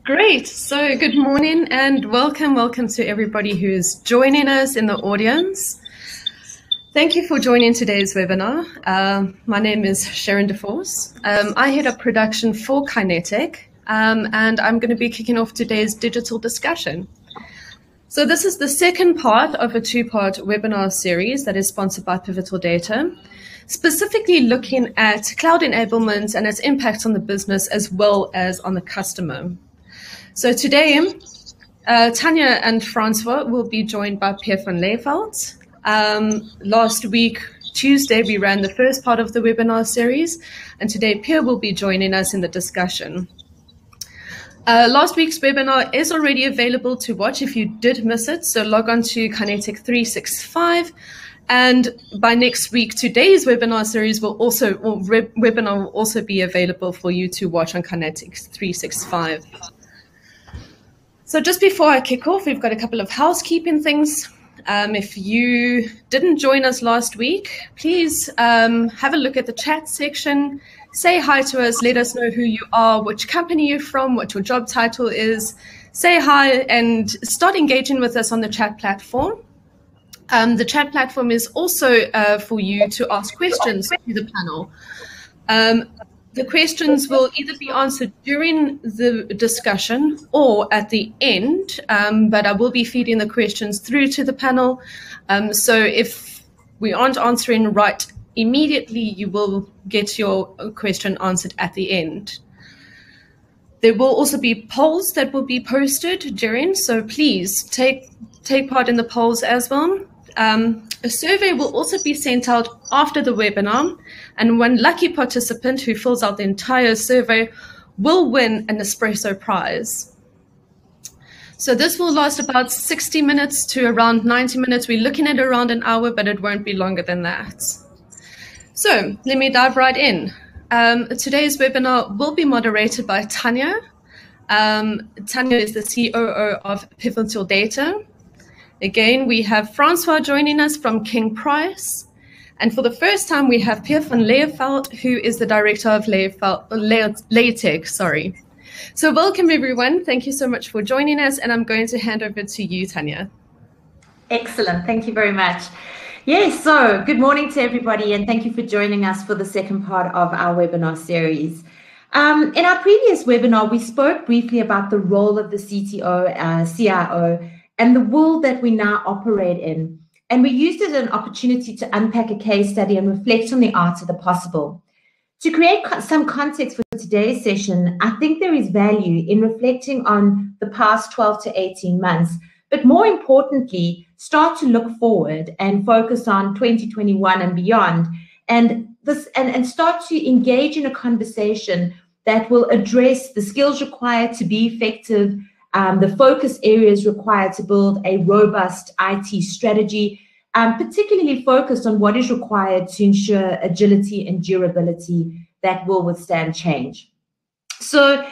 Great. So good morning and welcome to everybody who's joining us in the audience. Thank you for joining today's webinar. My name is Sharon DeForce. I head up production for Kinetic, and I'm going to be kicking off today's digital discussion. So this is the second part of a two-part webinar series that is sponsored by Pivotal Data, specifically looking at cloud enablement and its impacts on the business as well as on the customer. So today, Tanya and Francois will be joined by Pierre van Leeuwenhoek. Last week, Tuesday, we ran the first part of the webinar series, and today Pierre will be joining us in the discussion. Last week's webinar is already available to watch if you did miss it, so log on to Kinetic 365. And by next week, today's webinar series will also be available for you to watch on Kinetic 365. So just before I kick off, we've got a couple of housekeeping things. If you didn't join us last week, please have a look at the chat section, say hi to us, let us know who you are, which company you're from, what your job title is, say hi and start engaging with us on the chat platform. The chat platform is also for you to ask questions to the panel. The questions will either be answered during the discussion or at the end, but I will be feeding the questions through to the panel. So if we aren't answering right immediately, you will get your question answered at the end. There will also be polls that will be posted during, so please take part in the polls as well. A survey will also be sent out after the webinar, and one lucky participant who fills out the entire survey will win an espresso prize. So this will last about 60 minutes to around 90 minutes. We're looking at around an hour, but it won't be longer than that. So let me dive right in. Today's webinar will be moderated by Tanya. Tanya is the COO of Pivotal Data. Again, we have Francois joining us from King Price. And for the first time, we have Pierre van Leeuwenhoek, who is the director of LATEC. So welcome, everyone. Thank you so much for joining us. And I'm going to hand over to you, Tanya. Excellent. Thank you very much. Yes, so good morning to everybody, and thank you for joining us for the second part of our webinar series. In our previous webinar, we spoke briefly about the role of the CTO, CIO, and the world that we now operate in. And we used it as an opportunity to unpack a case study and reflect on the art of the possible. To create some context for today's session, I think there is value in reflecting on the past 12 to 18 months, but more importantly, start to look forward and focus on 2021 and beyond, and start to engage in a conversation that will address the skills required to be effective, the focus areas required to build a robust IT strategy, particularly focused on what is required to ensure agility and durability that will withstand change. So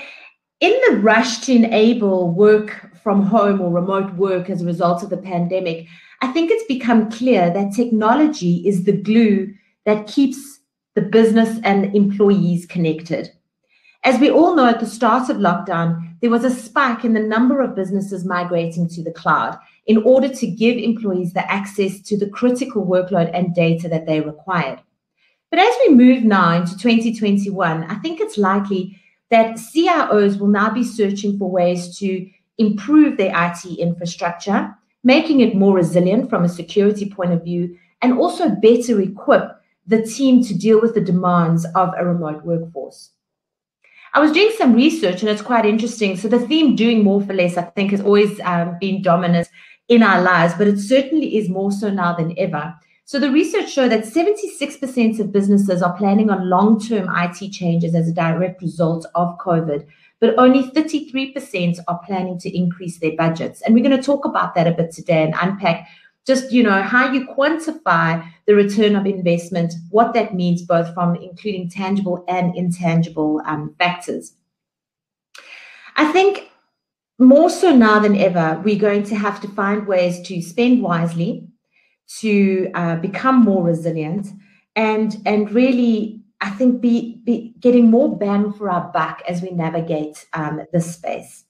in the rush to enable work from home or remote work as a result of the pandemic, I think it's become clear that technology is the glue that keeps the business and employees connected. As we all know, at the start of lockdown, there was a spike in the number of businesses migrating to the cloud in order to give employees the access to the critical workload and data that they required. But as we move now into 2021, I think it's likely that CIOs will now be searching for ways to improve their IT infrastructure, making it more resilient from a security point of view, and also better equip the team to deal with the demands of a remote workforce. I was doing some research, and it's quite interesting. So the theme doing more for less, I think, has always been dominant in our lives, but it certainly is more so now than ever. So the research showed that 76% of businesses are planning on long-term IT changes as a direct result of COVID, but only 33% are planning to increase their budgets. And we're going to talk about that a bit today and unpack just, how you quantify the return of investment, what that means both from including tangible and intangible factors. I think more so now than ever, we're going to have to find ways to spend wisely, to become more resilient, and really, I think, be getting more bang for our buck as we navigate this space.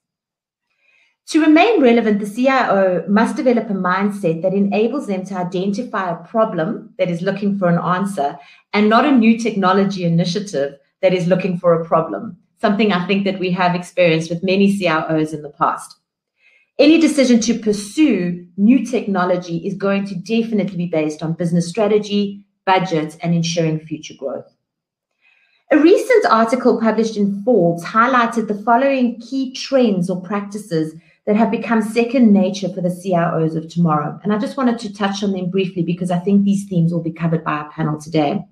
To remain relevant, the CIO must develop a mindset that enables them to identify a problem that is looking for an answer and not a new technology initiative that is looking for a problem, something I think that we have experienced with many CIOs in the past. Any decision to pursue new technology is going to definitely be based on business strategy, budget, and ensuring future growth. A recent article published in Forbes highlighted the following key trends or practices that have become second nature for the CIOs of tomorrow. And I just wanted to touch on them briefly because I think these themes will be covered by our panel today.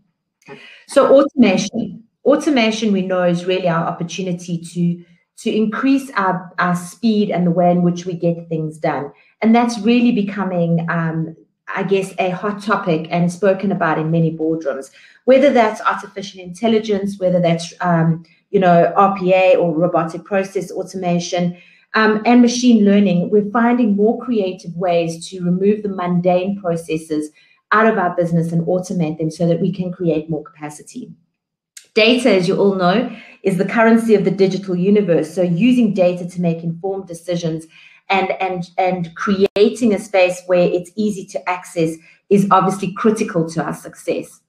So automation. Automation, we know, is really our opportunity to increase our speed and the way in which we get things done. And that's really becoming, I guess, a hot topic and spoken about in many boardrooms, whether that's artificial intelligence, whether that's, RPA or robotic process automation, and machine learning. We're finding more creative ways to remove the mundane processes out of our business and automate them so that we can create more capacity. Data, as you all know, is the currency of the digital universe. So using data to make informed decisions and creating a space where it's easy to access is obviously critical to our success.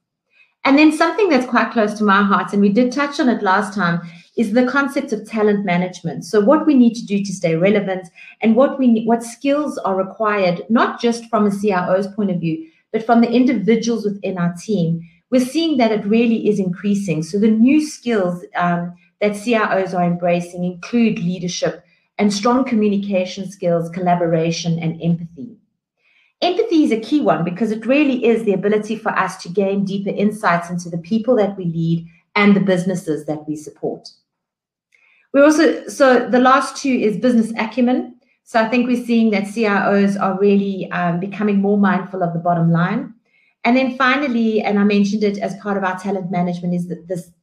And then something that's quite close to my heart, and we did touch on it last time, is the concept of talent management. So what we need to do to stay relevant and what skills are required, not just from a CIO's point of view, but from the individuals within our team. We're seeing that it really is increasing. So the new skills that CIOs are embracing include leadership and strong communication skills, collaboration, and empathy. Empathy is a key one because it really is the ability for us to gain deeper insights into the people that we lead and the businesses that we support. So the last two is business acumen. So I think we're seeing that CIOs are really becoming more mindful of the bottom line. And then finally, and I mentioned it as part of our talent management, is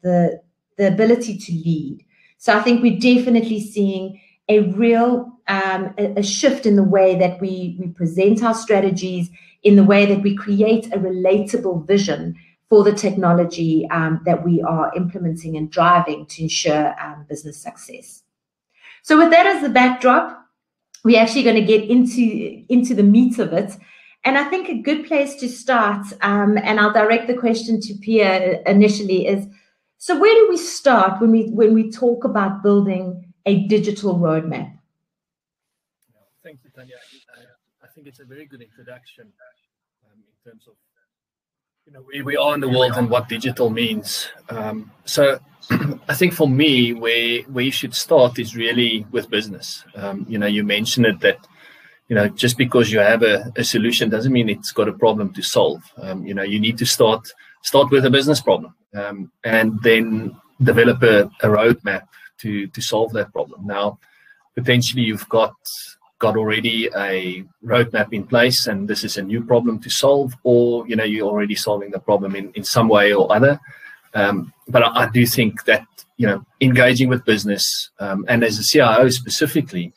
the ability to lead. So I think we're definitely seeing a real a shift in the way that we present our strategies, in the way that we create a relatable vision for the technology that we are implementing and driving to ensure business success. So with that as the backdrop, we're actually going to get into the meat of it. And I think a good place to start, and I'll direct the question to Pia initially, is, so where do we start when we talk about building a digital roadmap? Thank you, Tanya. I think it's a very good introduction in terms of where we are in the world and what digital means. So I think for me, where you should start is really with business. You mentioned it that just because you have a solution doesn't mean it's got a problem to solve. You need to start with a business problem and then develop a roadmap to solve that problem. Now, potentially you've got already a roadmap in place and this is a new problem to solve, or you're already solving the problem in some way or other. But I do think that engaging with business and as a CIO specifically,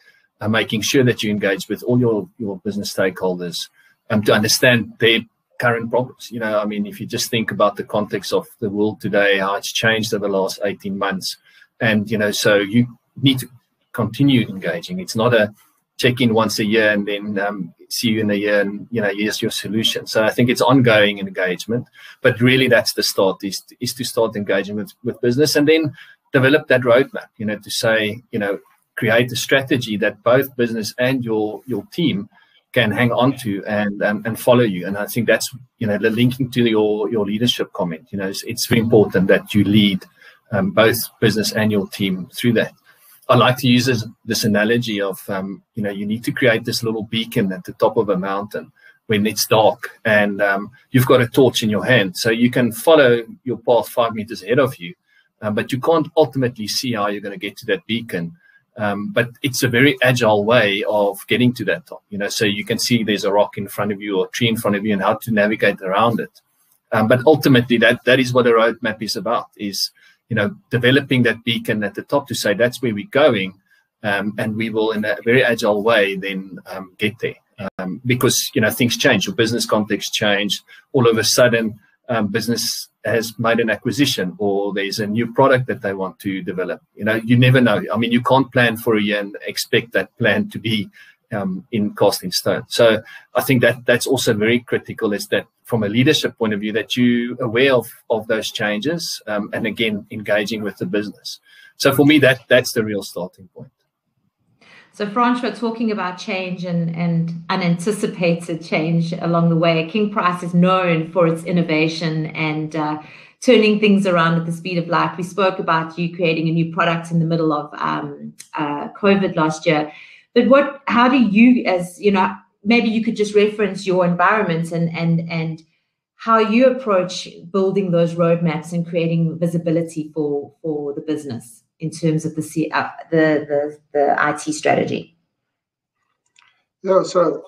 making sure that you engage with all your business stakeholders to understand their current problems. If you just think about the context of the world today, how it's changed over the last 18 months, and so you need to continue engaging. It's not a check-in once a year and then see you in a year and here's your solution. So I think it's ongoing engagement, but really that's the start, is to start engaging with business and then develop that roadmap, to say, create a strategy that both business and your team can hang on to and follow you. And I think that's, the linking to your leadership comment, it's very important that you lead both business and your team through that. I like to use this analogy of, you need to create this little beacon at the top of a mountain when it's dark and you've got a torch in your hand. So you can follow your path 5 meters ahead of you, but you can't ultimately see how you're going to get to that beacon. But it's a very agile way of getting to that top, so you can see there's a rock in front of you or a tree in front of you and how to navigate around it. But ultimately that is what a roadmap is about, is developing that beacon at the top to say that's where we're going, and we will in a very agile way then get there, because things change, your business context change. All of a sudden business has made an acquisition, or there's a new product that they want to develop. You never know. I mean, you can't plan for a year and expect that plan to be cast in stone. So I think that's also very critical, is that from a leadership point of view, that you're aware of those changes, and again, engaging with the business. So for me, that's the real starting point. So Francois, talking about change and unanticipated change along the way, King Price is known for its innovation and turning things around at the speed of light. We spoke about you creating a new product in the middle of COVID last year. But how do you, as maybe you could just reference your environment and how you approach building those roadmaps and creating visibility for the business in terms of the IT strategy? Yeah, so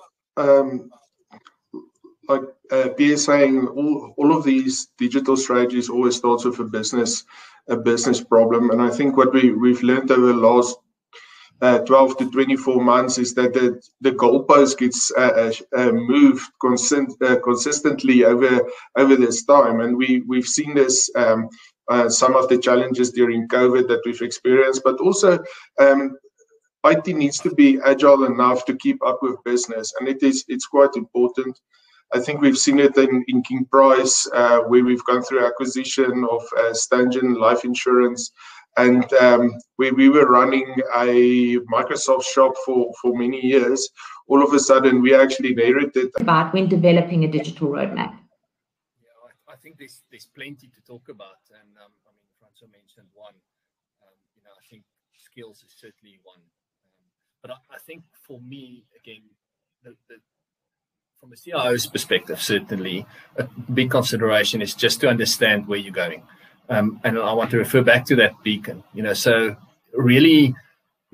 like Pierre is saying, all of these digital strategies always starts with a business problem, and I think what we've learned over the last 12 to 24 months is that the goalpost gets moved consistently over this time, and we've seen this. Some of the challenges during COVID that we've experienced, but also IT needs to be agile enough to keep up with business, and it's quite important. I think we've seen it in King Price, where we've gone through acquisition of Stangen Life Insurance, and we were running a Microsoft shop for many years. All of a sudden, we actually inherited about when developing a digital roadmap. I think there's plenty to talk about, and I mean, Francois mentioned one. I think skills is certainly one, but I think for me, again, from a CIO's perspective, certainly a big consideration is just to understand where you're going, and I want to refer back to that beacon. So really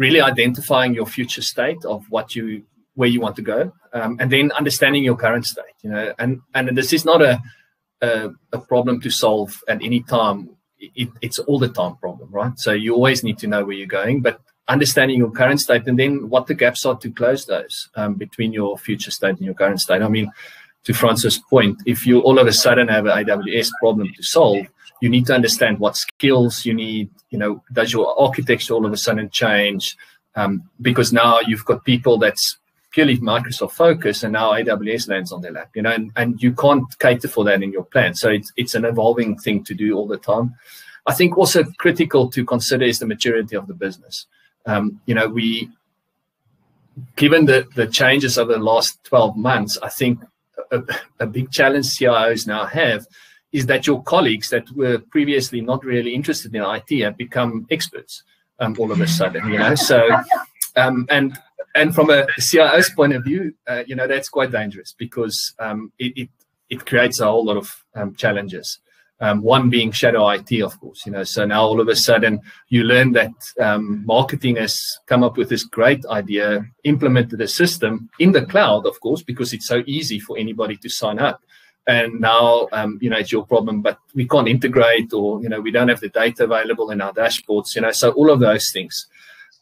identifying your future state of where you want to go, and then understanding your current state. And this is not a problem to solve at any time. It's all the time problem, right? So you always need to know where you're going, but understanding your current state and then what the gaps are to close those between your future state and your current state. I mean, to Francis' point, if you all of a sudden have an AWS problem to solve, you need to understand what skills you need. Does your architecture all of a sudden change? Because now you've got people that's purely Microsoft focus, and now AWS lands on their lap, and you can't cater for that in your plan. So it's an evolving thing to do all the time. I think also critical to consider is the maturity of the business. Given the changes over the last 12 months, I think a big challenge CIOs now have is that your colleagues that were previously not really interested in IT have become experts all of a sudden, So, and from a CIO's point of view, that's quite dangerous, because it creates a whole lot of challenges. One being shadow IT, of course. So now all of a sudden you learn that marketing has come up with this great idea, implemented a system in the cloud, of course, because it's so easy for anybody to sign up. And now, it's your problem, but we can't integrate, or, we don't have the data available in our dashboards, so all of those things.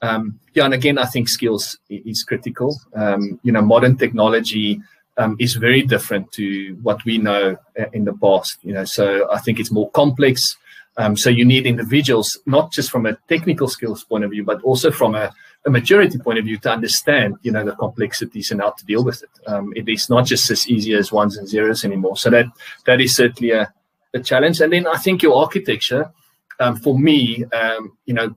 And again, I think skills is critical. Modern technology is very different to what we know in the past. So I think it's more complex. So you need individuals, not just from a technical skills point of view, but also from a maturity point of view, to understand, the complexities and how to deal with it. It is not just as easy as ones and zeros anymore. So that is certainly a challenge. And then I think your architecture, for me,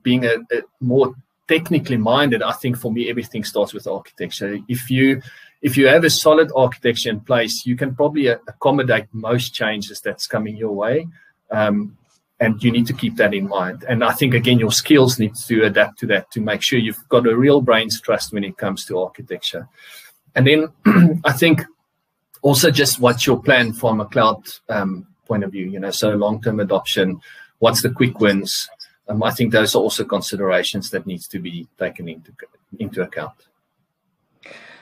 being a more technically minded, I think for me everything starts with architecture. If you have a solid architecture in place, you can probably accommodate most changes that's coming your way, and you need to keep that in mind. And I think, again, your skills need to adapt to that, to make sure you've got a real brain's trust when it comes to architecture. And then I think also just what's your plan from a cloud point of view, so long-term adoption, what's the quick wins? I think those are also considerations that needs to be taken into account.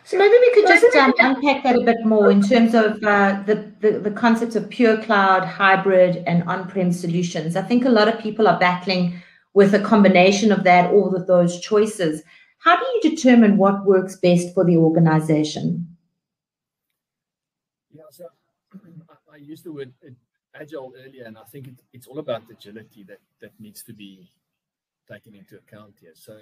So maybe we could just unpack that a bit more in terms of the concepts of pure cloud, hybrid, and on-prem solutions. I think a lot of people are battling with a combination of that, all of those choices. How do you determine what works best for the organization? Yeah, so I use the word agile earlier, and I think it's all about agility that needs to be taken into account here. So,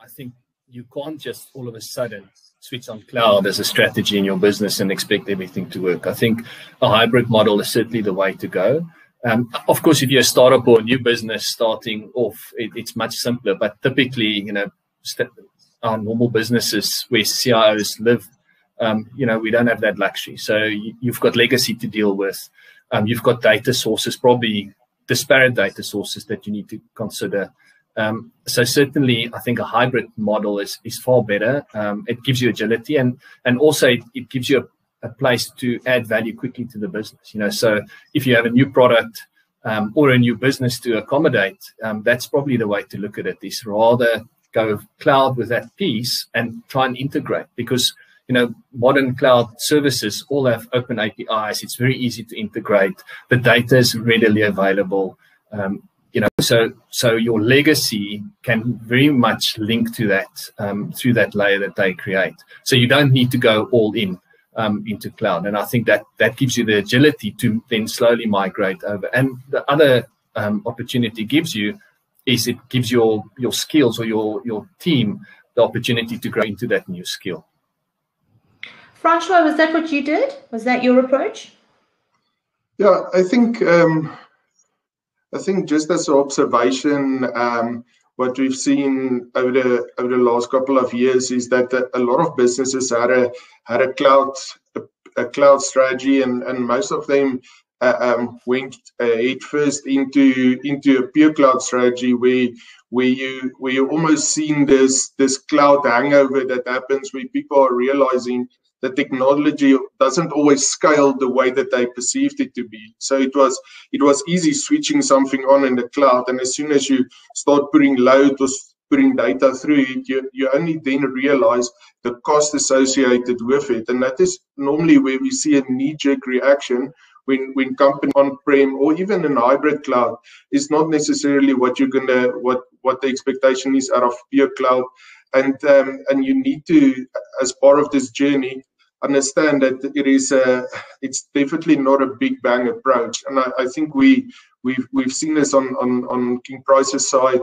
I think you can't just all of a sudden switch on cloud as a strategy in your business and expect everything to work. I think a hybrid model is certainly the way to go. Of course, if you're a startup or a new business starting off, it's much simpler. But typically, our normal businesses where CIOs live, we don't have that luxury. So you've got legacy to deal with. You've got data sources, probably disparate data sources that you need to consider. So certainly, I think a hybrid model is far better. It gives you agility, and also it gives you a place to add value quickly to the business. So if you have a new product or a new business to accommodate, that's probably the way to look at it. Is rather go cloud with that piece and try and integrate, because modern cloud services all have open APIs. It's very easy to integrate. The data is readily available. So your legacy can very much link to that through that layer that they create. So you don't need to go all in into cloud. And I think that gives you the agility to then slowly migrate over. And the other opportunity gives you is it gives your skills or your team the opportunity to grow into that new skill. Francois, was that what you did? Was that your approach? Yeah, I think just as an observation, what we've seen over the last couple of years is that a lot of businesses had a cloud strategy, and most of them went head first into a pure cloud strategy where you almost seen this cloud hangover that happens, where people are realizing the technology doesn't always scale the way that they perceived it to be. So it was easy switching something on in the cloud, and as soon as you start putting load or putting data through it, you only then realize the cost associated with it. And that is normally where we see a knee-jerk reaction when company on-prem or even in hybrid cloud is not necessarily what the expectation is out of pure cloud. And you need to, as part of this journey, understand that it's definitely not a big bang approach. And I think we've seen this on King Price's side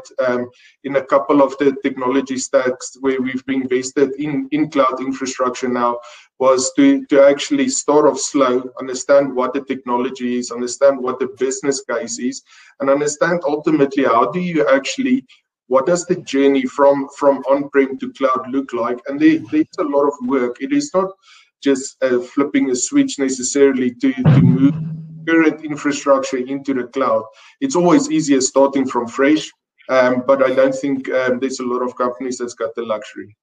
in a couple of the technology stacks where we've been invested in cloud infrastructure now, was to actually start off slow, understand what the technology is, understand what the business case is, and understand ultimately what does the journey from on-prem to cloud look like. And there's a lot of work. It is not just flipping a switch necessarily to move current infrastructure into the cloud. It's always easier starting from fresh, but I don't think there's a lot of companies that's got the luxury.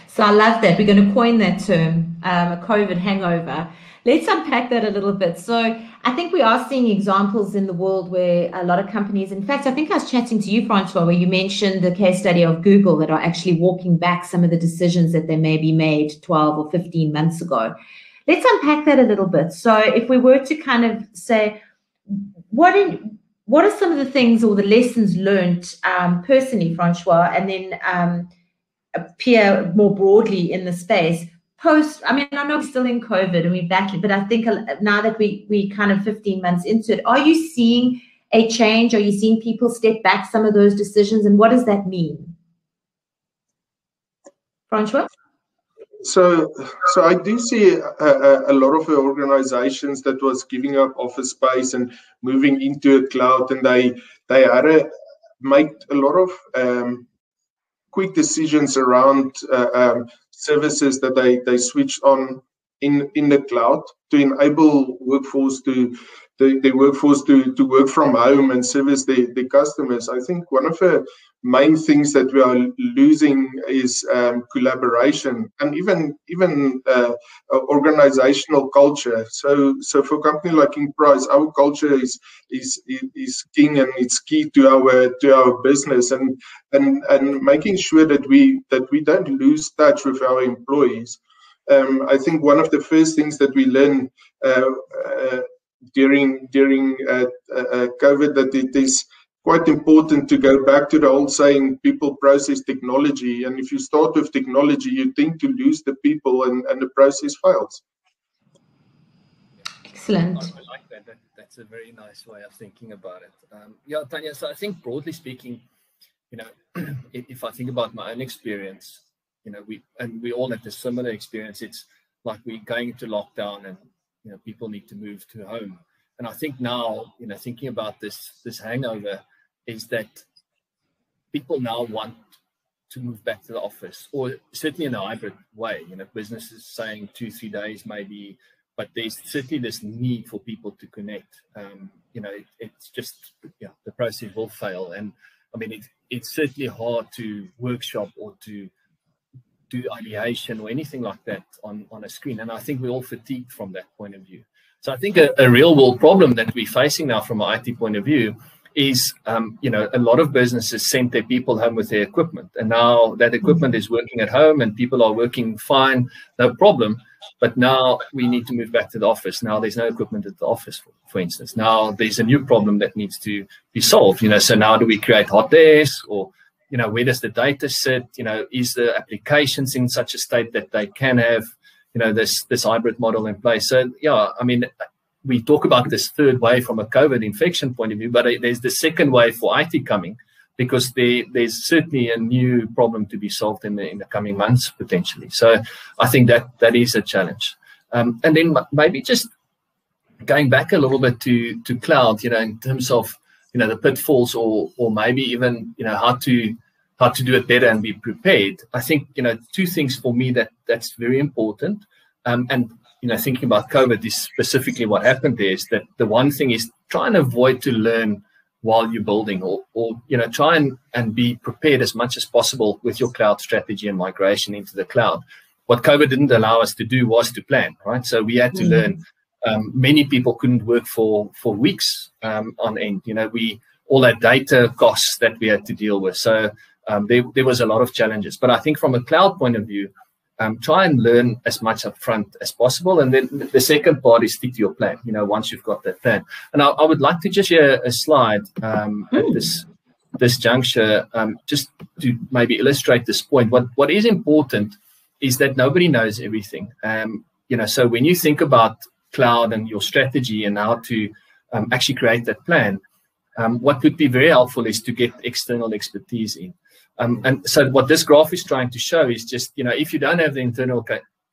So I love that. We're going to coin that term, a COVID hangover. Let's unpack that a little bit. So I think we are seeing examples in the world where a lot of companies, in fact, I think I was chatting to you, Francois, where you mentioned the case study of Google that are actually walking back some of the decisions that they maybe made 12 or 15 months ago. Let's unpack that a little bit. So if we were to kind of say, what are some of the things or the lessons learned personally, Francois, and then Pierre more broadly in the space, I know we're still in COVID and we're back, but I think now that we kind of 15 months into it, are you seeing a change? Are you seeing people step back some of those decisions? And what does that mean? Francois? So I do see a lot of the organizations that was giving up office space and moving into a cloud, and they had to make a lot of quick decisions around services that they switched on in the cloud to enable workforce to work from home and service the customers. I think one of the main things that we are losing is collaboration and even organizational culture. So for a company like King Price, our culture is king, and it's key to our business, and making sure that we don't lose touch with our employees. I think one of the first things that we learned during COVID, that it is quite important to go back to the old saying, people, process, technology. And if you start with technology, you tend to lose the people, and the process fails. Excellent. I like that. That's a very nice way of thinking about it. Yeah, Tanya, so I think broadly speaking, you know, if I think about my own experience, you know, we all have this similar experience. It's like we're going into lockdown and, you know, people need to move to home. And I think now, you know, thinking about this hangover is that people now want to move back to the office, or certainly in a hybrid way. You know, businesses saying 2-3 days maybe, but there's certainly this need for people to connect. You know, it's just, yeah, the process will fail. And I mean, it's certainly hard to workshop or to do ideation or anything like that on a screen. And I think we're all fatigued from that point of view. So I think a real world problem that we're facing now from an IT point of view is, you know, a lot of businesses send their people home with their equipment. And now that equipment is working at home and people are working fine, no problem. But now we need to move back to the office. Now there's no equipment at the office, for instance. Now there's a new problem that needs to be solved. You know, so now do we create hot desks, or, you know, where does the data sit? You know, is the applications in such a state that they can have, you know, this hybrid model in place? So, yeah, I mean, we talk about this third wave from a COVID infection point of view, but there's the second wave for IT coming, because there's certainly a new problem to be solved in the coming months, potentially. So I think that is a challenge. And then maybe just going back a little bit to cloud, you know, in terms of, you know, the pitfalls, or maybe even, you know, how to do it better and be prepared. I think, you know, two things for me that's very important. And, you know, thinking about COVID is specifically what happened there, is that the one thing is try and avoid to learn while you're building, or you know, try and be prepared as much as possible with your cloud strategy and migration into the cloud. What COVID didn't allow us to do was to plan, right? So we had to learn. Many people couldn't work for weeks on end. You know, all that data costs that we had to deal with. So there was a lot of challenges. But I think from a cloud point of view, try and learn as much upfront as possible. And then the second part is stick to your plan, you know, once you've got that plan. And I would like to just share a slide at this juncture, just to maybe illustrate this point. What is important is that nobody knows everything. You know, so when you think about cloud and your strategy and how to actually create that plan, what would be very helpful is to get external expertise in. And so what this graph is trying to show is just, you know, if you don't have the internal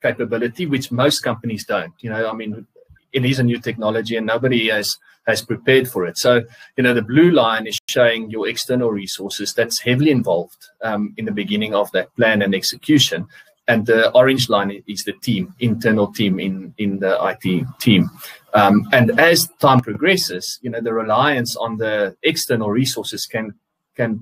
capability, which most companies don't, you know, I mean, it is a new technology and nobody has prepared for it. So, you know, the blue line is showing your external resources that's heavily involved in the beginning of that plan and execution. And the orange line is the team, internal team in the IT team. And as time progresses, you know, the reliance on the external resources can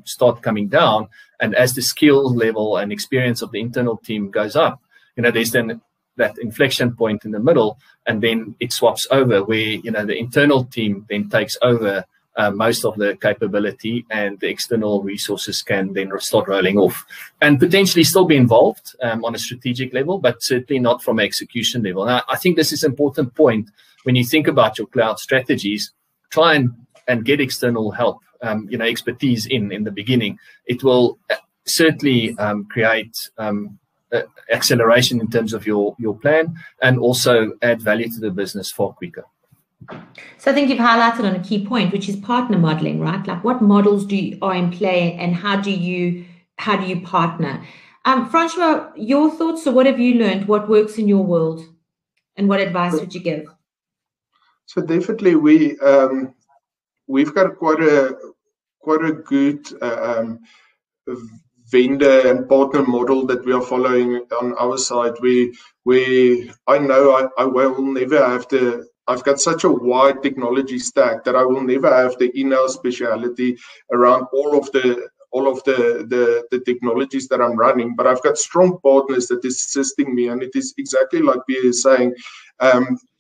start coming down. And as the skill level and experience of the internal team goes up, you know, there's then that inflection point in the middle, and then it swaps over where, you know, the internal team then takes over most of the capability, and the external resources can then start rolling off and potentially still be involved on a strategic level, but certainly not from an execution level. Now, I think this is an important point when you think about your cloud strategies. Try and get external help, you know, expertise in the beginning. It will certainly create acceleration in terms of your plan, and also add value to the business far quicker. So I think you've highlighted on a key point, which is partner modeling, right? Like, what models are in play, and how do you partner? Francois, your thoughts. So what have you learned? What works in your world, and what advice would you give? So definitely we've got quite a good vendor and partner model that we are following on our side. I know I will never have I've got such a wide technology stack that I will never have the in-house speciality around all of the technologies that I'm running, but I've got strong partners that is assisting me. And it is exactly like Pierre is saying,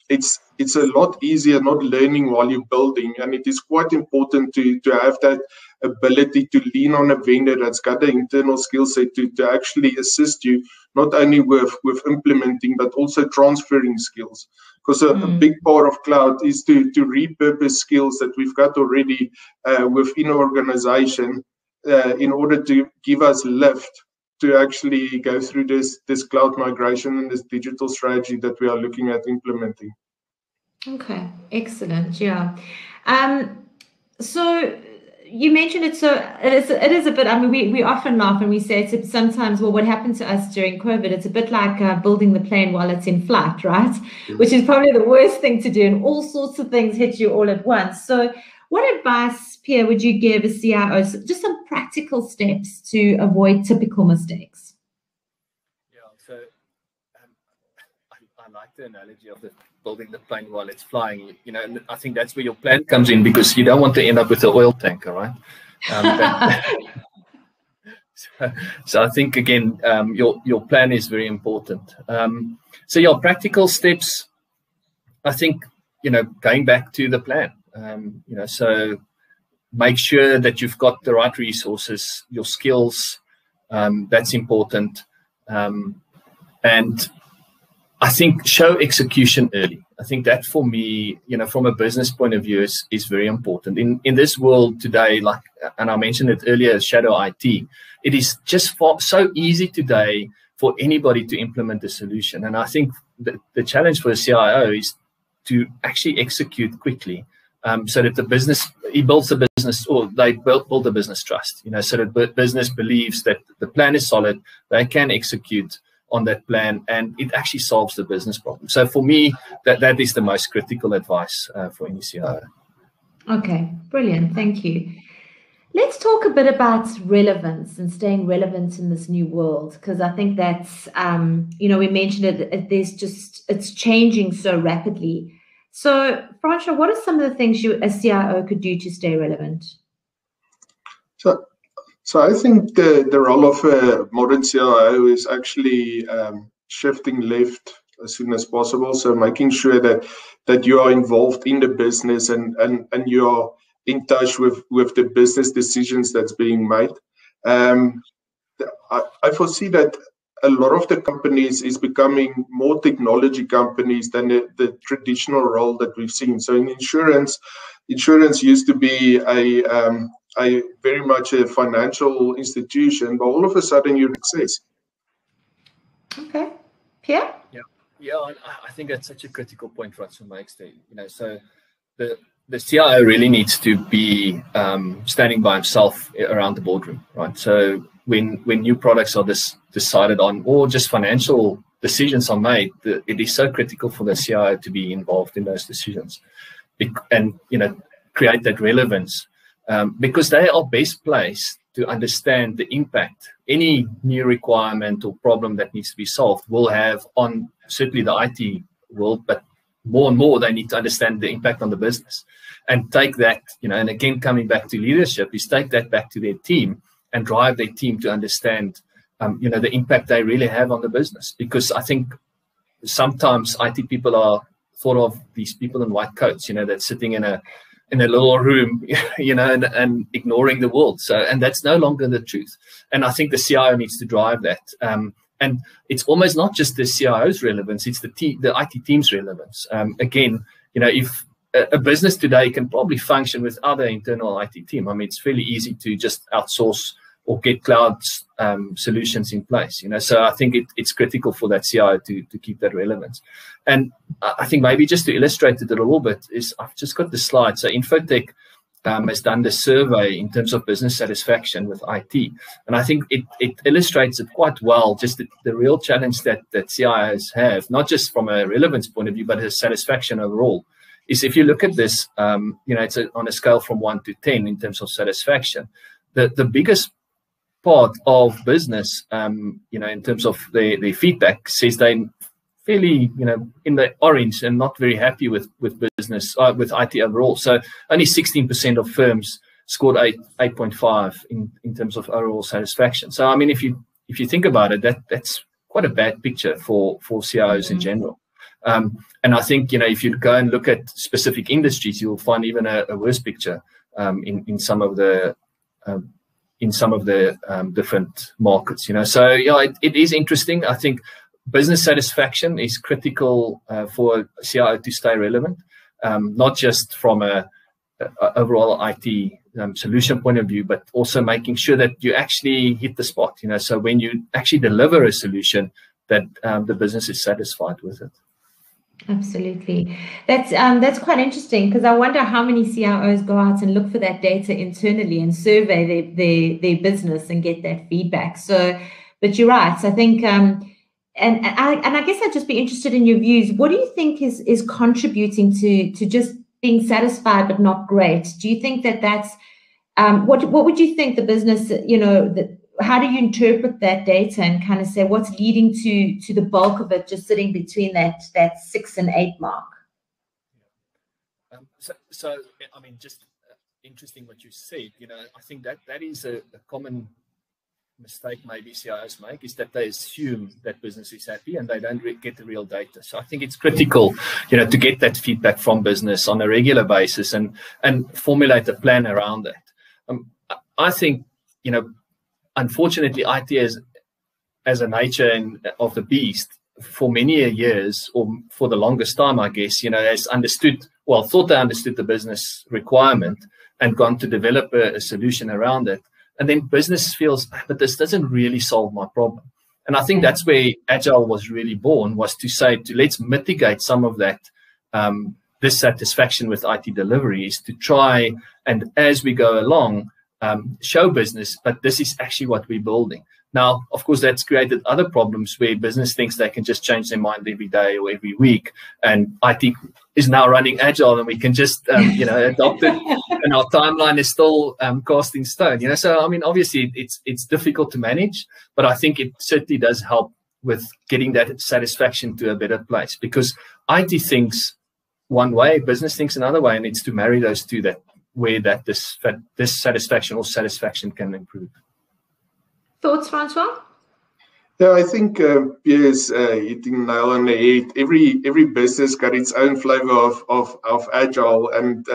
it's a lot easier not learning while you're building, and it is quite important to have that ability to lean on a vendor that's got the internal skill set to actually assist you, not only with implementing, but also transferring skills. Because a big part of cloud is to repurpose skills that we've got already within an organization in order to give us lift to actually go through this cloud migration and this digital strategy that we are looking at implementing. Okay, excellent. Yeah. So you mentioned it. So it is a bit. I mean, we often laugh and we say it's sometimes. Well, what happened to us during COVID? It's a bit like building the plane while it's in flight, right? Which is probably the worst thing to do, and all sorts of things hit you all at once. So, what advice, Pierre, would you give a CIO? So just some practical steps to avoid typical mistakes. Yeah. So I like the analogy of building the plane while it's flying. You know, and I think that's where your plan comes in, because you don't want to end up with an oil tanker, right? So I think again, your plan is very important. So your practical steps, I think, going back to the plan. So make sure that you've got the right resources, your skills. That's important, and I think show execution early. I think that for me, from a business point of view, is very important. In this world today, and I mentioned it earlier, shadow IT, it is just so easy today for anybody to implement a solution. And I think the challenge for a CIO is to actually execute quickly, so that he builds the business, or they build the business trust, so that business believes that the plan is solid, they can execute on that plan, and it actually solves the business problem. So for me, that is the most critical advice for any CIO. Okay, brilliant. Thank you. Let's talk a bit about relevance and staying relevant in this new world, because I think that's, we mentioned it, it's changing so rapidly. So, Fransha, what are some of the things a CIO could do to stay relevant? So I think the role of a modern CIO is actually shifting left as soon as possible. So making sure that you are involved in the business and you are in touch with the business decisions that's being made. I foresee that a lot of the companies is becoming more technology companies than the traditional role that we've seen. So in insurance used to be a very much a financial institution, but all of a sudden you're access. Okay, Pierre? Yeah, I think that's such a critical point for us to make. So the CIO really needs to be standing by himself around the boardroom, right? So when new products are decided on, or just financial decisions are made, it is so critical for the CIO to be involved in those decisions, and create that relevance. Because they are best placed to understand the impact any new requirement or problem that needs to be solved will have on certainly the IT world, but more and more they need to understand the impact on the business, and take that, and again, coming back to leadership, is take that back to their team and drive their team to understand, the impact they really have on the business. Because I think sometimes IT people are thought of these people in white coats, that's sitting in a little room, and ignoring the world. So, and that's no longer the truth. And I think the CIO needs to drive that. And it's almost not just the CIO's relevance; it's the IT team's relevance. Again, if a business today can probably function without an internal IT team. I mean, it's fairly easy to just outsource or get cloud solutions in place. So I think it's critical for that CIO to keep that relevance. And I think maybe just to illustrate it a little bit, I've just got the slide. So Infotech has done the survey in terms of business satisfaction with IT. And I think it illustrates it quite well, just the real challenge that CIOs have, not just from a relevance point of view, but a satisfaction overall. Is if you look at this, it's on a scale from 1 to 10 in terms of satisfaction. The biggest part of business, in terms of their feedback, says they fairly, in the orange and not very happy with business, with IT overall. So only 16% of firms scored 8.5 in terms of overall satisfaction. So I mean, if you think about it, that's quite a bad picture for CIOs in general. And I think, if you go and look at specific industries, you'll find even a worse picture in some of the different markets. So it is interesting. I think business satisfaction is critical for a CIO to stay relevant, not just from a overall IT solution point of view, but also making sure that you actually hit the spot. So when you actually deliver a solution, that the business is satisfied with it. Absolutely. That's quite interesting, because I wonder how many CIOs go out and look for that data internally and survey their business and get that feedback. So, but you're right. So I think, and I guess I'd just be interested in your views. What do you think is contributing to just being satisfied but not great? Do you think that's what would you think the business, how do you interpret that data and kind of say what's leading to the bulk of it just sitting between that 6 and 8 mark? So I mean, just interesting what you said. I think that is a common mistake maybe CIOs make, is that they assume that business is happy and they don't get the real data. So I think it's critical, to get that feedback from business on a regular basis and formulate a plan around that. I think, unfortunately, IT as a nature of the beast for many years, or for the longest time, I guess, has thought they understood the business requirement and gone to develop a solution around it. And then business feels, but this doesn't really solve my problem. And I think that's where Agile was really born, was to say, let's mitigate some of that dissatisfaction with IT delivery, is to try and, as we go along, show business, but this is actually what we're building. Now, of course, that's created other problems where business thinks they can just change their mind every day or every week, and IT is now running Agile, and we can just, adopt it, and our timeline is still cast in stone. So I mean, obviously, it's difficult to manage, but I think it certainly does help with getting that satisfaction to a better place, because IT thinks one way, business thinks another way, and it's to marry those two where this satisfaction or satisfaction can improve. Thoughts, Francois? Yeah, I think Pierre's hitting the nail on the head. Every business got its own flavor of Agile, and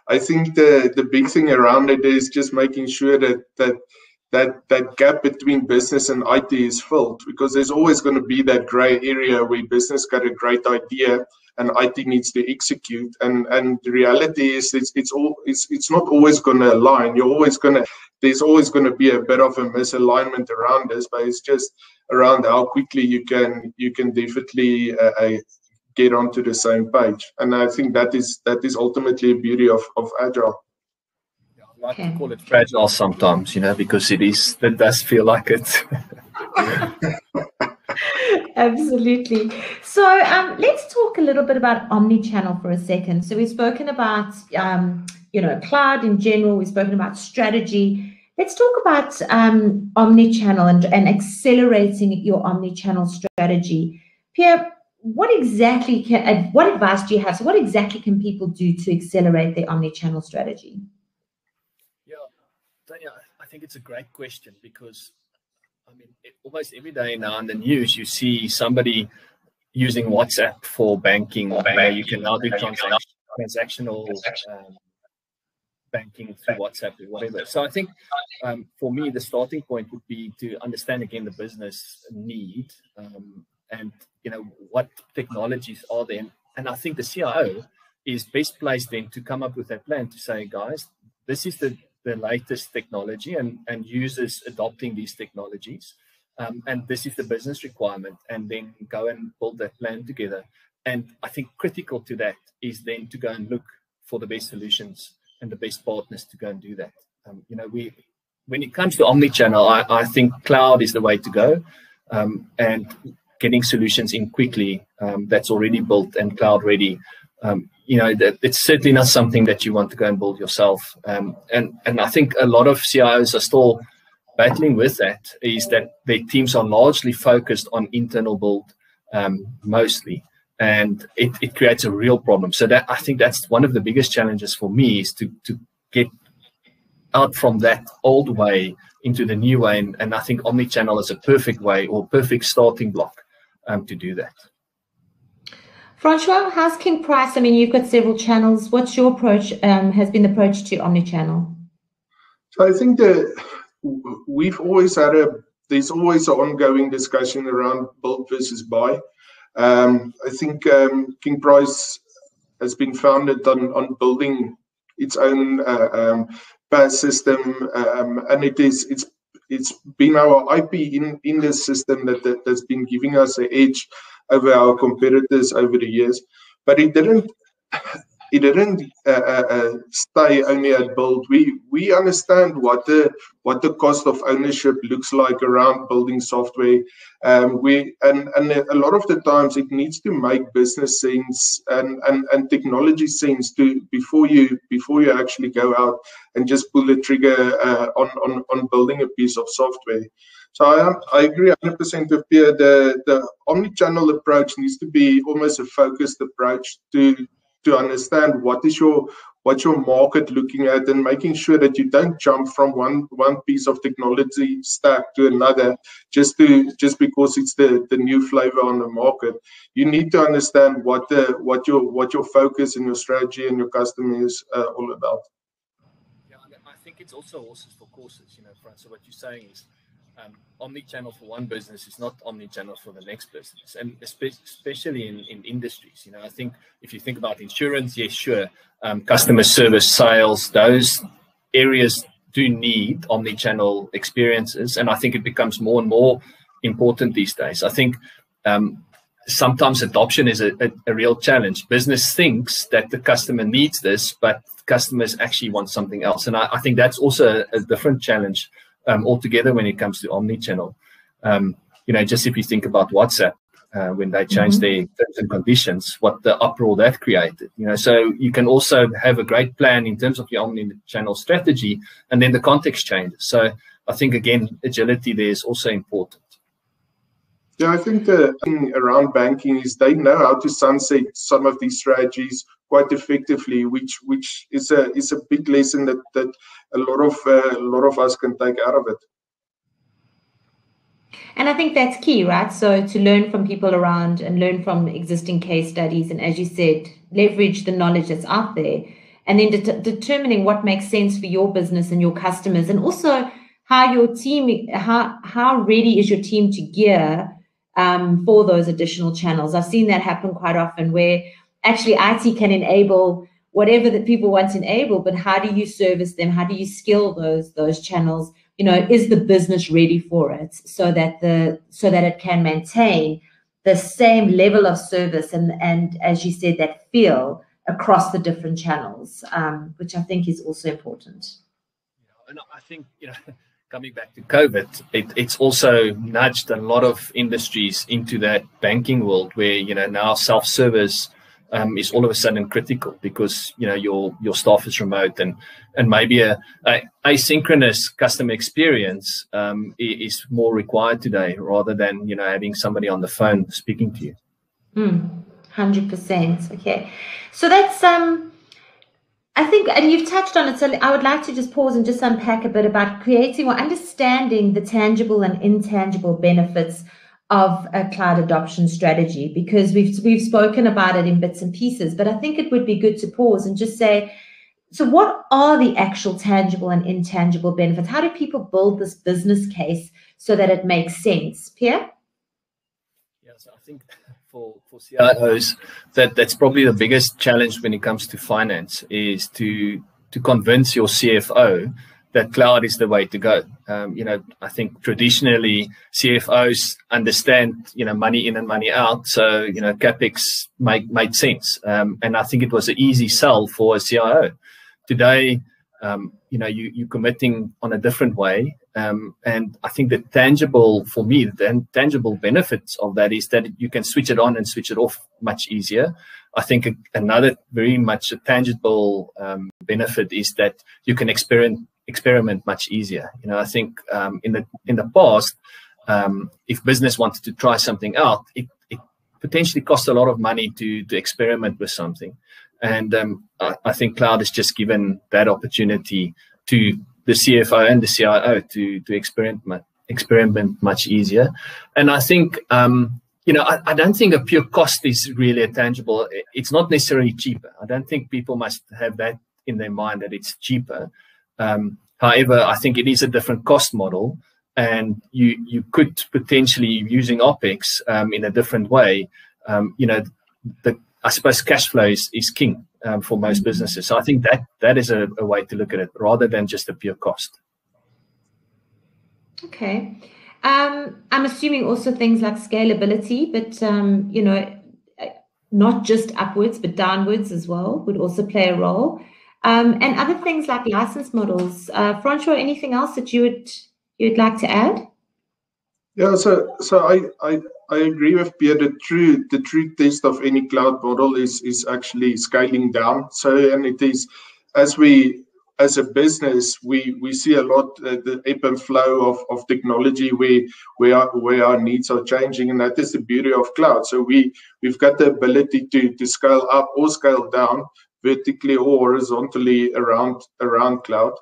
I think the big thing around it is just making sure that gap between business and IT is filled, because there's always going to be that gray area where business got a great idea and IT needs to execute, and the reality is it's not always going to align. There's always going to be a bit of a misalignment around this, but it's just around how quickly you can definitely get onto the same page. And I think that is ultimately the beauty of Agile. Yeah, I like to call it fragile sometimes, because that does feel like it. Absolutely. So let's talk a little bit about omnichannel for a second. So we've spoken about cloud in general. We've spoken about strategy. Let's talk about omnichannel and accelerating your omnichannel strategy. Pierre, what advice do you have? So what exactly can people do to accelerate their omnichannel strategy? Yeah, Tanya, I think it's a great question, because I mean, almost every day now in the news, you see somebody using WhatsApp for banking, where you can now do transactional banking through WhatsApp or whatever. So I think for me, the starting point would be to understand again the business need, and what technologies are there. And I think the CIO is best placed then to come up with that plan to say, guys, this is the latest technology and users adopting these technologies. And this is the business requirement, and then go and build that plan together. And I think critical to that is then to go and look for the best solutions and the best partners to go and do that. When it comes to omnichannel, I think cloud is the way to go, and getting solutions in quickly that's already built and cloud ready. That it's certainly not something that you want to go and build yourself. And I think a lot of CIOs are still battling with that, is that their teams are largely focused on internal build mostly, and it creates a real problem. So that, I think that's one of the biggest challenges for me, is to get out from that old way into the new way. And I think omnichannel is a perfect way, or perfect starting block to do that. Francois, how's King Price? I mean, you've got several channels. What's your approach, has been the approach to omnichannel? So I think that there's always an ongoing discussion around build versus buy. I think King Price has been founded on building its own PaaS system, and it's been our IP in the system that's been giving us an edge over our competitors over the years. But it didn't stay only at build. We understand what the cost of ownership looks like around building software. And a lot of the times it needs to make business sense and technology sense before you actually go out and just pull the trigger on building a piece of software. So I agree 100% with Pierre. The omnichannel approach needs to be almost a focused approach to understand what your market looking at, and making sure that you don't jump from one piece of technology stack to another just because it's the new flavor on the market. You need to understand what your focus and your strategy and your customer is all about. Yeah, I think it's also horses for courses, Frans. So what you're saying is omnichannel for one business is not omnichannel for the next business, and especially in industries. I think if you think about insurance, yes, sure, customer service, sales, those areas do need omnichannel experiences, and I think it becomes more and more important these days. I think sometimes adoption is a real challenge. Business thinks that the customer needs this, but customers actually want something else, and I think that's also a different challenge altogether when it comes to omnichannel. Just if you think about WhatsApp, when they changed their terms and conditions, what the uproar that created. So you can also have a great plan in terms of your omnichannel strategy, and then the context changes. So I think, again, agility there is also important. Yeah, I think the thing around banking is they know how to sunset some of these strategies quite effectively, which is a big lesson that a lot of us can take out of it. And I think that's key, right? So to learn from people around and learn from existing case studies, and as you said, leverage the knowledge that's out there, and then determining what makes sense for your business and your customers, and also how your team, how ready is your team to gear for those additional channels. I've seen that happen quite often, where actually IT can enable whatever that people want to enable, but how do you service them? How do you skill those channels? Is the business ready for it, so that it can maintain the same level of service and as you said, that feel across the different channels, which I think is also important. And I think coming back to COVID, it's also nudged a lot of industries into that banking world where now self-service is all of a sudden critical, because your staff is remote, and maybe a asynchronous customer experience is more required today, rather than having somebody on the phone speaking to you. 100%. Okay, so that's I think, and you've touched on it, so I would like to just pause and just unpack a bit about creating or understanding the tangible and intangible benefits of a cloud adoption strategy, because we've spoken about it in bits and pieces, but I think it would be good to pause and just say, so what are the actual tangible and intangible benefits? How do people build this business case so that it makes sense? Pierre? Yeah, so I think for CIOs, that's probably the biggest challenge when it comes to finance, is to convince your CFO that cloud is the way to go. I think traditionally CFOs understand, money in and money out. So, CapEx made sense. And I think it was an easy sell for a CIO. Today, you're committing on a different way. And I think the tangible benefits of that is that you can switch it on and switch it off much easier. I think another very much a tangible benefit is that you can experiment much easier. I think in the past, if business wanted to try something out, it potentially cost a lot of money to experiment with something. And I think cloud has just given that opportunity to the CFO and the CIO to experiment much easier. And I think, I don't think a pure cost is really a tangible. It's not necessarily cheaper. I don't think people must have that in their mind, that it's cheaper. However, I think it is a different cost model, and you could potentially, using OpEx in a different way, I suppose cash flow is king for most businesses. So I think that is a way to look at it, rather than just a pure cost. Okay. I'm assuming also things like scalability, but you know, not just upwards but downwards as well would also play a role. And other things like license models. Francois, anything else that you'd like to add? Yeah, so I agree with Pierre. The true test of any cloud model is actually scaling down. So, and it is, as a business, we see a lot the ebb and flow of technology where our needs are changing, and that is the beauty of cloud. So we've got the ability to scale up or scale down vertically or horizontally around cloud.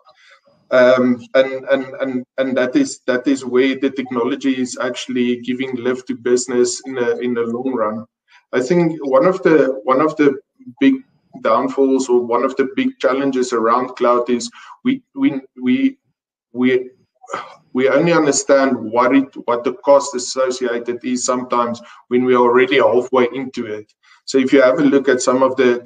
And that is where the technology is actually giving lift to business in the long run. I think one of the big downfalls or one of the big challenges around cloud is we only understand what the cost associated is sometimes when we are already halfway into it. So if you have a look at some of the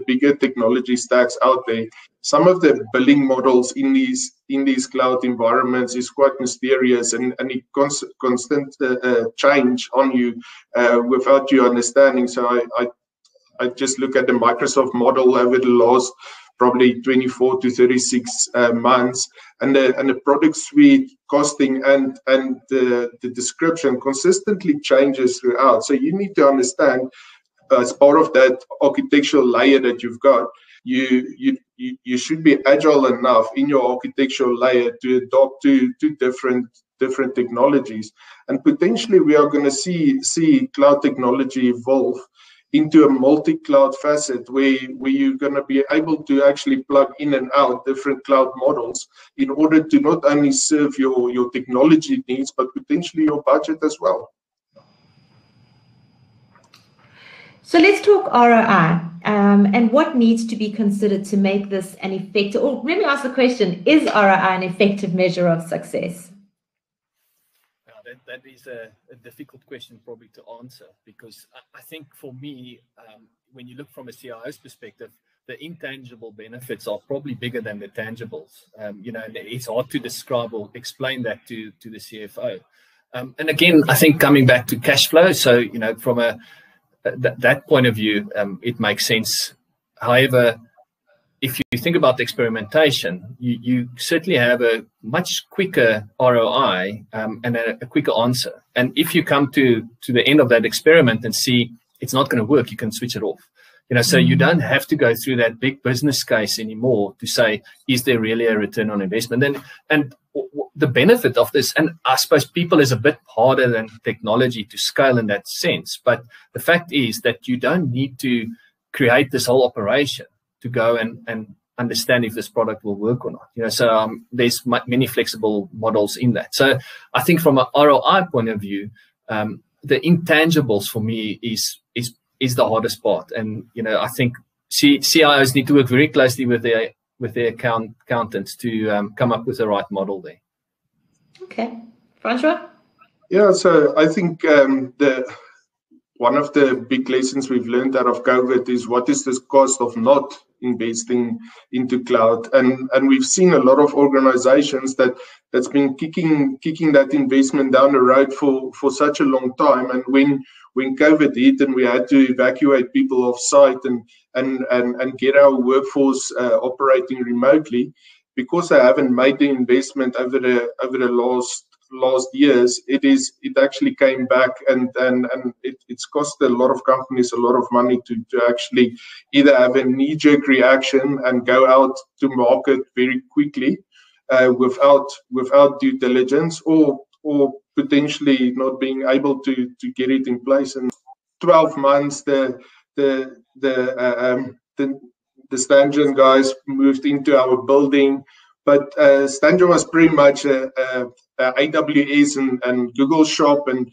bigger technology stacks out there, some of the billing models in these cloud environments is quite mysterious and it constant change on you without you understanding. So I just look at the Microsoft model over the last probably 24 to 36 months, and the product suite costing and the description consistently changes throughout. So you need to understand, as part of that architectural layer that you've got, you should be agile enough in your architectural layer to adopt to different technologies, and potentially we are going to see cloud technology evolve into a multi-cloud facet where you're going to be able to actually plug in and out different cloud models in order to not only serve your technology needs, but potentially your budget as well. So let's talk ROI and what needs to be considered to make this an effective, or let me ask the question, is ROI an effective measure of success? That is a difficult question probably to answer, because I think for me, when you look from a CIO's perspective, the intangible benefits are probably bigger than the tangibles. You know, and it's hard to describe or explain that to the CFO. And again, I think coming back to cash flow, so, you know, from that point of view, it makes sense. However, if you think about the experimentation, you certainly have a much quicker ROI and a quicker answer. And if you come to the end of that experiment and see it's not going to work, you can switch it off. You know, so you don't have to go through that big business case anymore to say, is there really a return on investment? And the benefit of this, and I suppose people is a bit harder than technology to scale in that sense, but the fact is that you don't need to create this whole operation to go and understand if this product will work or not. You know, so there's many flexible models in that. So I think from an ROI point of view, the intangibles for me is the hardest part. And, you know, I think CIOs need to work very closely with their accountants to come up with the right model there. Okay. Francois? Yeah, so I think one of the big lessons we've learned out of COVID is what is the cost of not investing into cloud, and we've seen a lot of organizations that's been kicking that investment down the road for such a long time. And when COVID hit and we had to evacuate people off site and get our workforce operating remotely, because they haven't made the investment over the last years, it actually came back and it's cost a lot of companies a lot of money to actually either have a knee-jerk reaction and go out to market very quickly without due diligence, or potentially not being able to get it in place. In 12 months, the Stangen guys moved into our building. But Stangen was pretty much a AWS and Google shop and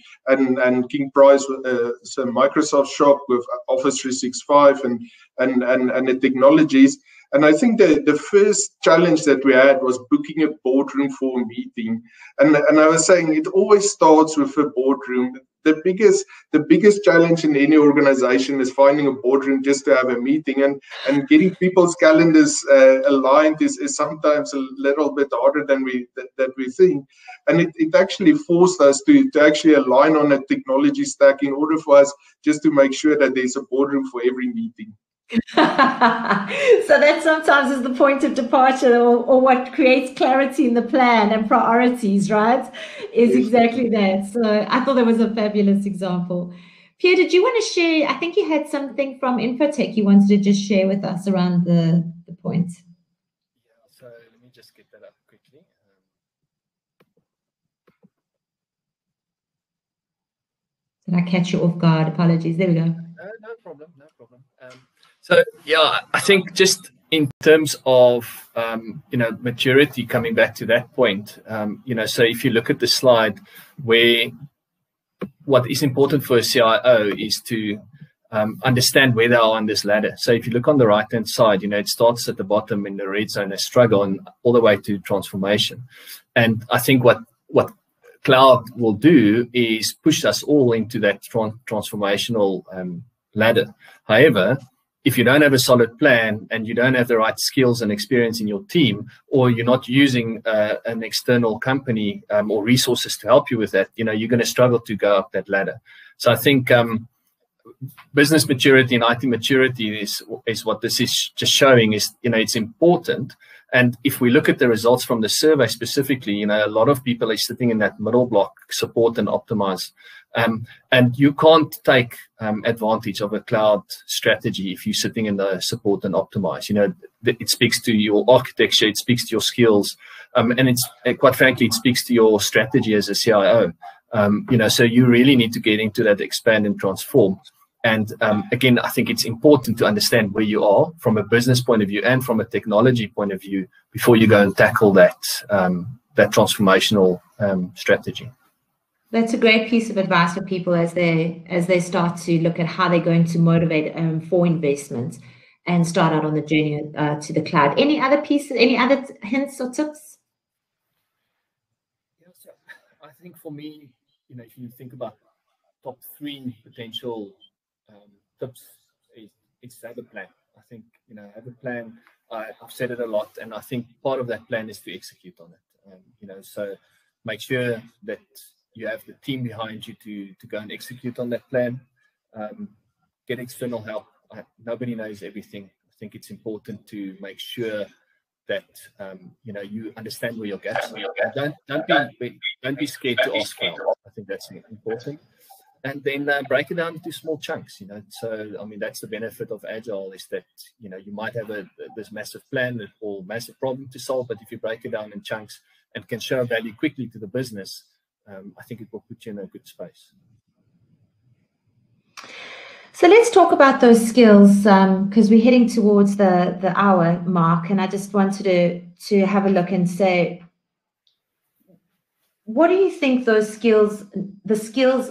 King Price, so Microsoft shop with Office 365 and the technologies. And I think the first challenge that we had was booking a boardroom for a meeting. And I was saying it always starts with a boardroom. the biggest challenge in any organization is finding a boardroom just to have a meeting, and getting people's calendars aligned is sometimes a little bit harder than we think. And it actually forced us to actually align on a technology stack in order for us just to make sure that there's a boardroom for every meeting. So that sometimes is the point of departure, or what creates clarity in the plan and priorities, right? Is exactly that. So I thought that was a fabulous example. Pierre, did you want to share? I think you had something from Infotech you wanted to just share with us around the point. Yeah, so let me just get that up quickly. Did I catch you off guard? Apologies. There we go. No problem. So yeah, I think just in terms of maturity, coming back to that point, so if you look at the slide, where what is important for a CIO is to understand where they are on this ladder. So if you look on the right hand side, it starts at the bottom in the red zone, a struggle, and all the way to transformation. And I think what cloud will do is push us all into that transformational ladder. However, if you don't have a solid plan and you don't have the right skills and experience in your team, or you're not using an external company or resources to help you with that, you're going to struggle to go up that ladder. So I think business maturity and IT maturity is what this is just showing is, it's important. And if we look at the results from the survey specifically, a lot of people are sitting in that middle block, support and optimize. And you can't take advantage of a cloud strategy if you're sitting in the support and optimize. It speaks to your architecture, it speaks to your skills, and it's quite frankly, it speaks to your strategy as a CIO. So you really need to get into that expand and transform. And again, I think it's important to understand where you are from a business point of view and from a technology point of view before you go and tackle that transformational strategy. That's a great piece of advice for people as they start to look at how they're going to motivate for investment and start out on the journey to the cloud. Any other pieces, any other hints or tips? Yeah, so I think for me, if you think about top 3 potential tips, it's have a plan. I think, have a plan. I've said it a lot, and I think part of that plan is to execute on it. So make sure that you have the team behind you to go and execute on that plan. Get external help. Nobody knows everything. I think it's important to make sure that you understand where your gaps are. Don't be scared to ask for help. I think that's important. And then break it down into small chunks. So I mean that's the benefit of Agile is that you might have this massive plan or massive problem to solve, but if you break it down in chunks and can show value quickly to the business, I think it will put you in a good space. So let's talk about those skills because we're heading towards the hour mark, and I just wanted to have a look and say, what do you think the skills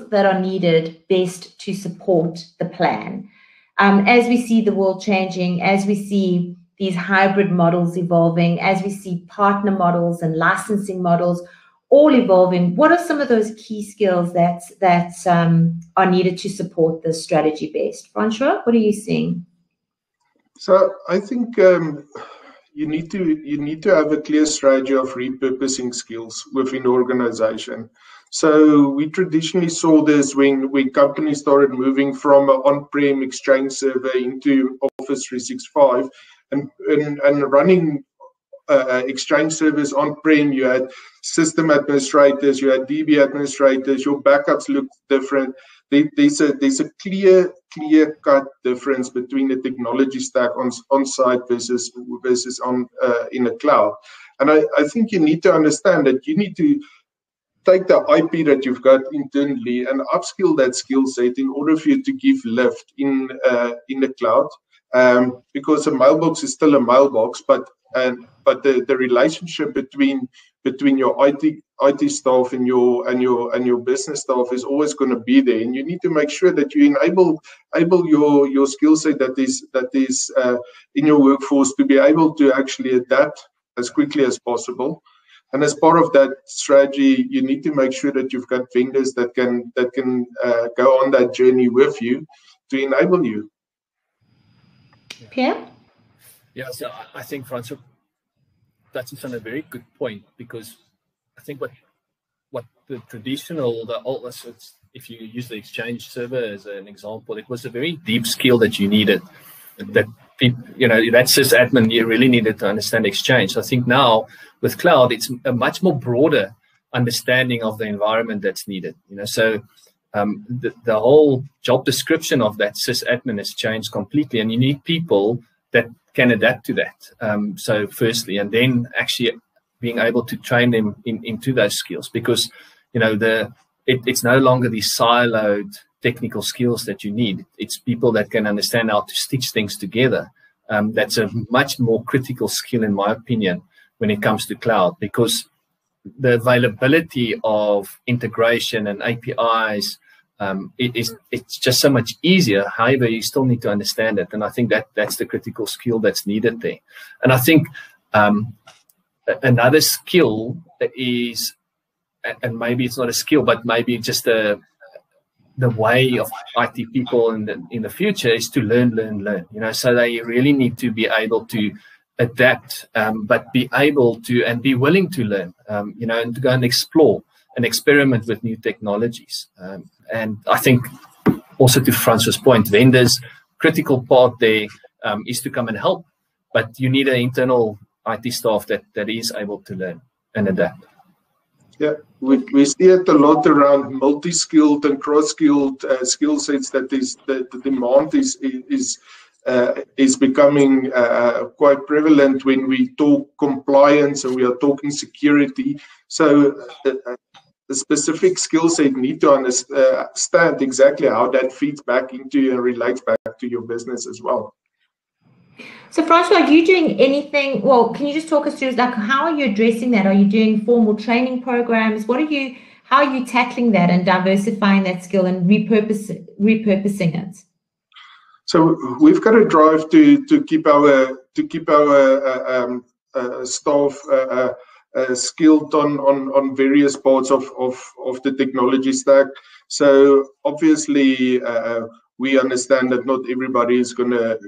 that are needed best to support the plan? As we see the world changing, as we see these hybrid models evolving, as we see partner models and licensing models all evolving, what are some of those key skills that are needed to support the strategy best? Francois, what are you seeing? So I think you need to have a clear strategy of repurposing skills within the organization. So we traditionally saw this when companies started moving from an on-prem Exchange server into Office 365 and running Exchange servers on-prem. You had system administrators, you had DB administrators, your backups looked different. There's a clear-cut difference between the technology stack on-site versus on in the cloud. And I think you need to understand that you need to take the IP that you've got internally and upskill that skill set in order for you to give lift in the cloud. Because a mailbox is still a mailbox, but the relationship between your IT staff and your business staff is always going to be there, and you need to make sure that you enable your skill set that is in your workforce to be able to actually adapt as quickly as possible. And as part of that strategy, you need to make sure that you've got vendors that can go on that journey with you to enable you. Pierre? Yeah, so I think Francois touches on a very good point, because I think what the traditional, if you use the Exchange server as an example, it was a very deep skill that you needed. That people, that sysadmin, you really needed to understand Exchange. So I think now with cloud, it's a much more broader understanding of the environment that's needed. So the whole job description of that sysadmin has changed completely, and you need people that can adapt to that. So firstly, and then actually being able to train them into those skills, because it's no longer these siloed technical skills that you need. It's people that can understand how to stitch things together. That's a much more critical skill, in my opinion, when it comes to cloud, because the availability of integration and APIs, it's just so much easier. However, you still need to understand it, and I think that's the critical skill that's needed there. And I think another skill is, and maybe it's not a skill, but maybe just the way of IT people in the future is to learn. So they really need to be able to adapt, but be able to and be willing to learn, and to go and explore and experiment with new technologies. And I think also to Francois' point, vendors, critical part there is to come and help, but you need an internal IT staff that is able to learn and adapt. Yeah, we see it a lot around multi-skilled and cross-skilled skill sets. That is the demand is becoming quite prevalent when we talk compliance and we are talking security. So the specific skill set need to understand exactly how that feeds back into and relates back to your business as well. So Francois, are you doing anything? Well, can you just talk us through, like, how are you addressing that? Are you doing formal training programs? How are you tackling that and diversifying that skill and repurposing it? So we've got a drive to keep our staff skilled on various parts of the technology stack. So obviously we understand that not everybody is gonna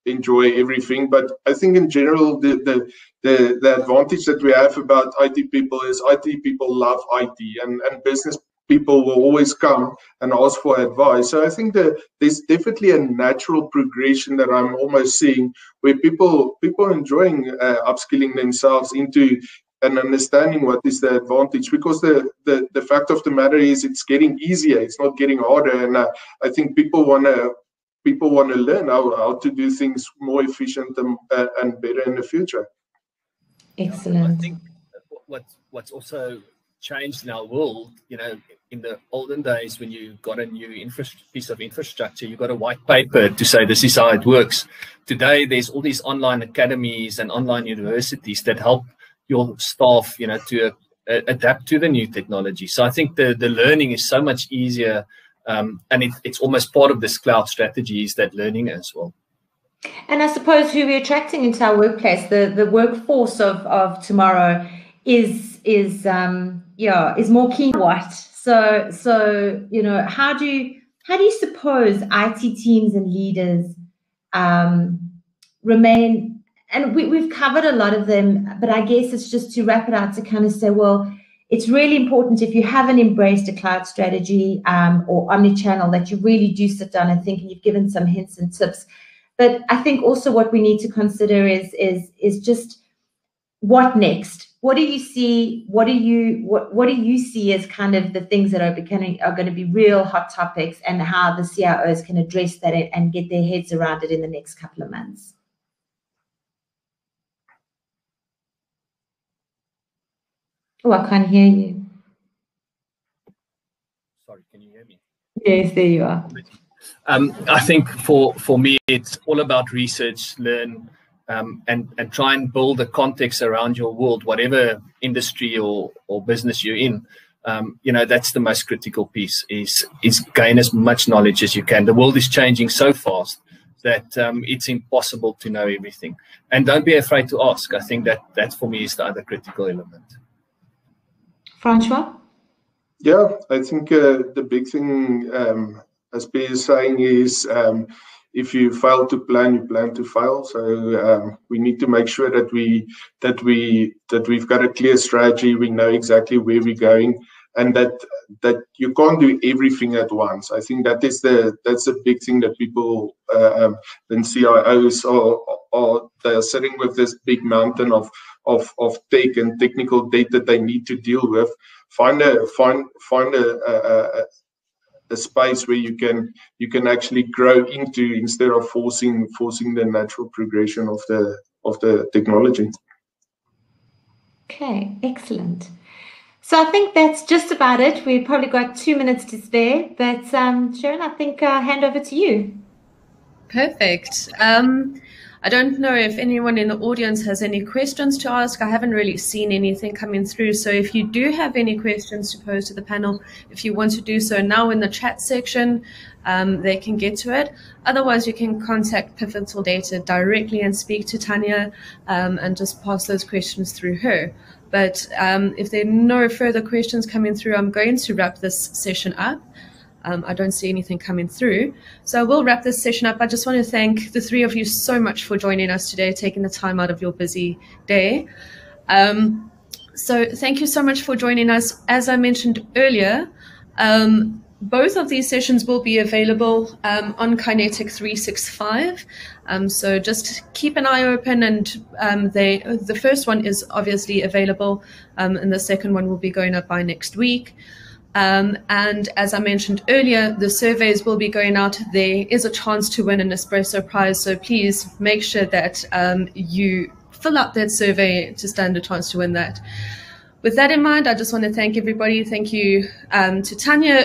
enjoy everything, but I think in general the advantage that we have about IT people is IT people love IT, and business people will always come and ask for advice. So I think that there's definitely a natural progression that I'm almost seeing, where people enjoying upskilling themselves into and understanding what is the advantage, because the fact of the matter is it's getting easier, it's not getting harder, and I think people want to learn how to do things more efficient and better in the future. Excellent. I think what's also changed in our world, in the olden days, when you got a new piece of infrastructure, you got a white paper to say this is how it works. Today, there's all these online academies and online universities that help your staff, to adapt to the new technology. So I think the learning is so much easier. And it's almost part of this cloud strategy, is that learning as well. And I suppose who we're attracting into our workplace, the workforce of tomorrow is more keen white. So how do you suppose IT teams and leaders remain? And we've covered a lot of them, but I guess it's just to wrap it out to kind of say, well, it's really important, if you haven't embraced a cloud strategy or omnichannel, that you really do sit down and think, and you've given some hints and tips. But I think also what we need to consider is just what next. What do you see? What do you see as kind of the things that are going to be real hot topics, and how the CIOs can address that and get their heads around it in the next couple of months? Oh, I can't hear you. Sorry, can you hear me? Yes, there you are. I think for me, it's all about research, learn, and try and build a context around your world, whatever industry or business you're in. That's the most critical piece, is gain as much knowledge as you can. The world is changing so fast that it's impossible to know everything. And don't be afraid to ask. I think that for me is the other critical element. Francois? Yeah, I think the big thing, as P is saying, is if you fail to plan, you plan to fail. So we need to make sure that we've got a clear strategy. We know exactly where we're going, and that you can't do everything at once. I think that's the big thing that people then CIOs are they're sitting with this big mountain of tech and technical debt that they need to deal with. Find a space where you can actually grow into, instead of forcing the natural progression of the technology. Okay, excellent. So I think that's just about it. We've probably got 2 minutes to spare, but Sharon, I think I'll hand over to you. Perfect. I don't know if anyone in the audience has any questions to ask. I haven't really seen anything coming through. So if you do have any questions to pose to the panel, if you want to do so now in the chat section, they can get to it. Otherwise, you can contact Pivotal Data directly and speak to Tanya and just pass those questions through her. But if there are no further questions coming through, I'm going to wrap this session up. I don't see anything coming through. So I will wrap this session up. I just want to thank the three of you so much for joining us today, taking the time out of your busy day. So thank you so much for joining us. As I mentioned earlier, both of these sessions will be available on Kinetic 365. So just keep an eye open, and the first one is obviously available, and the second one will be going up by next week. And as I mentioned earlier, the surveys will be going out. There is a chance to win an espresso prize, so please make sure that you fill out that survey to stand a chance to win that. With that in mind, I just want to thank everybody. Thank you to Tanya